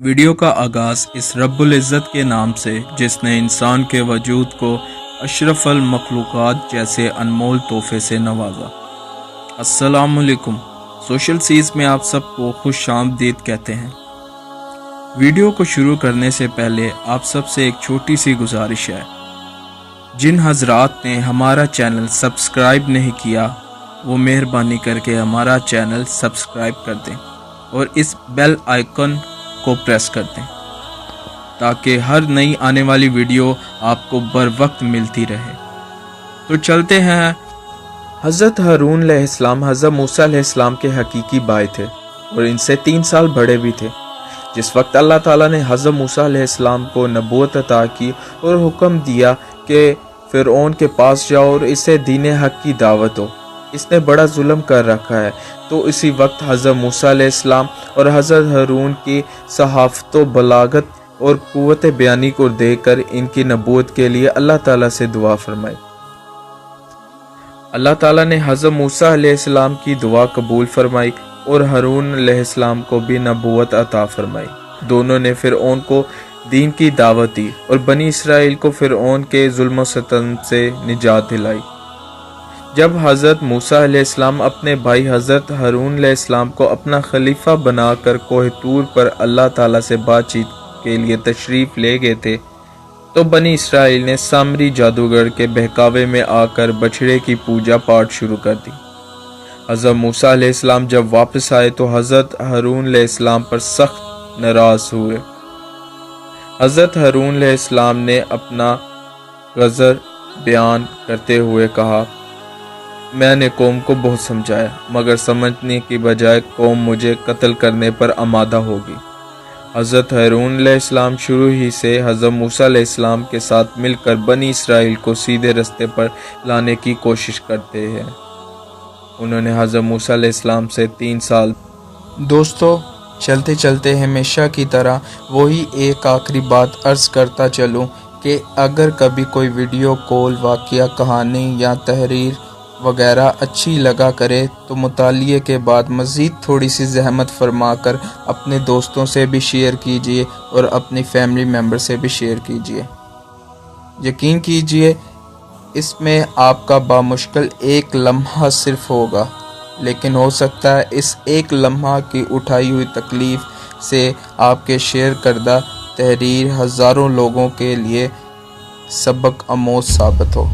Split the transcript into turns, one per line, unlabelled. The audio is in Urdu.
ویڈیو کا آغاز اس رب العزت کے نام سے جس نے انسان کے وجود کو اشرف المخلوقات جیسے انمول تحفے سے نوازا۔ السلام علیکم۔ سوشل سیز میں آپ سب کو خوش آمدید کہتے ہیں۔ ویڈیو کو شروع کرنے سے پہلے آپ سب سے ایک چھوٹی سی گزارش ہے۔ جن حضرات نے ہمارا چینل سبسکرائب نہیں کیا وہ مہربانی کر کے ہمارا چینل سبسکرائب کر دیں اور اس بیل آئیکن کو پریس کر دیں تاکہ ہر نئی آنے والی ویڈیو آپ کو بر وقت ملتی رہے۔ تو چلتے ہیں۔ حضرت ہارون علیہ السلام حضرت موسیٰ علیہ السلام کے حقیقی بھائی تھے اور ان سے 3 سال بڑے بھی تھے۔ جس وقت اللہ تعالیٰ نے حضرت موسیٰ علیہ السلام کو نبوت عطا کی اور حکم دیا کہ فرعون کے پاس جاؤ اور اسے دین حق کی دعوت دو، اس نے بڑا ظلم کر رکھا ہے، تو اسی وقت حضرت موسیٰ علیہ السلام اور حضرت ہارون کی صحافت و بلاغت اور قوت بیانی کو دیکھ کر ان کی نبوت کے لیے اللہ تعالیٰ سے دعا فرمائی۔ اللہ تعالیٰ نے حضرت موسیٰ علیہ السلام کی دعا قبول فرمائی اور ہارون علیہ السلام کو بھی نبوت عطا فرمائی۔ دونوں نے فرعون کو دین کی دعوت دی اور بنی اسرائیل کو فرعون کے ظلم و ستم سے نجات دلائی۔ جب حضرت موسیٰ علیہ السلام اپنے بھائی حضرت ہارون علیہ السلام کو اپنا خلیفہ بنا کر کوہ طور پر اللہ تعالیٰ سے بات چیت کے لیے تشریف لے گئے تھے تو بنی اسرائیل نے سامری جادوگر کے بہکاوے میں آ کر بچھڑے کی پوجا پاٹ شروع کر دی۔ حضرت موسیٰ علیہ السلام جب واپس آئے تو حضرت ہارون علیہ السلام پر سخت ناراض ہوئے۔ حضرت ہارون علیہ السلام نے اپنا غضب بیان کرتے ہوئے کہا، میں نے قوم کو بہت سمجھایا مگر سمجھنے کی بجائے قوم مجھے قتل کرنے پر آمادہ ہوگی۔ حضرت ہارون علیہ السلام شروع ہی سے حضرت موسیٰ علیہ السلام کے ساتھ مل کر بنی اسرائیل کو سیدھے رستے پر لانے کی کوشش کرتے ہیں۔ انہوں نے حضرت موسیٰ علیہ السلام سے 3 سال۔
دوستو، چلتے چلتے ہمیشہ کی طرح وہی ایک آخری بات عرض کرتا چلوں کہ اگر کبھی کوئی ویڈیو کال، واقعہ، کہانی یا تحریر وغیرہ اچھی لگا کرے تو مطالعے کے بعد مزید تھوڑی سی زحمت فرما کر اپنے دوستوں سے بھی شیئر کیجیے اور اپنی فیملی ممبر سے بھی شیئر کیجیے۔ یقین کیجیے اس میں آپ کا بامشکل 1 لمحہ صرف ہوگا، لیکن ہو سکتا ہے اس 1 لمحہ کی اٹھائی ہوئی تکلیف سے آپ کے شیئر کردہ تحریر ہزاروں لوگوں کے لیے سبق آموز ثابت ہو۔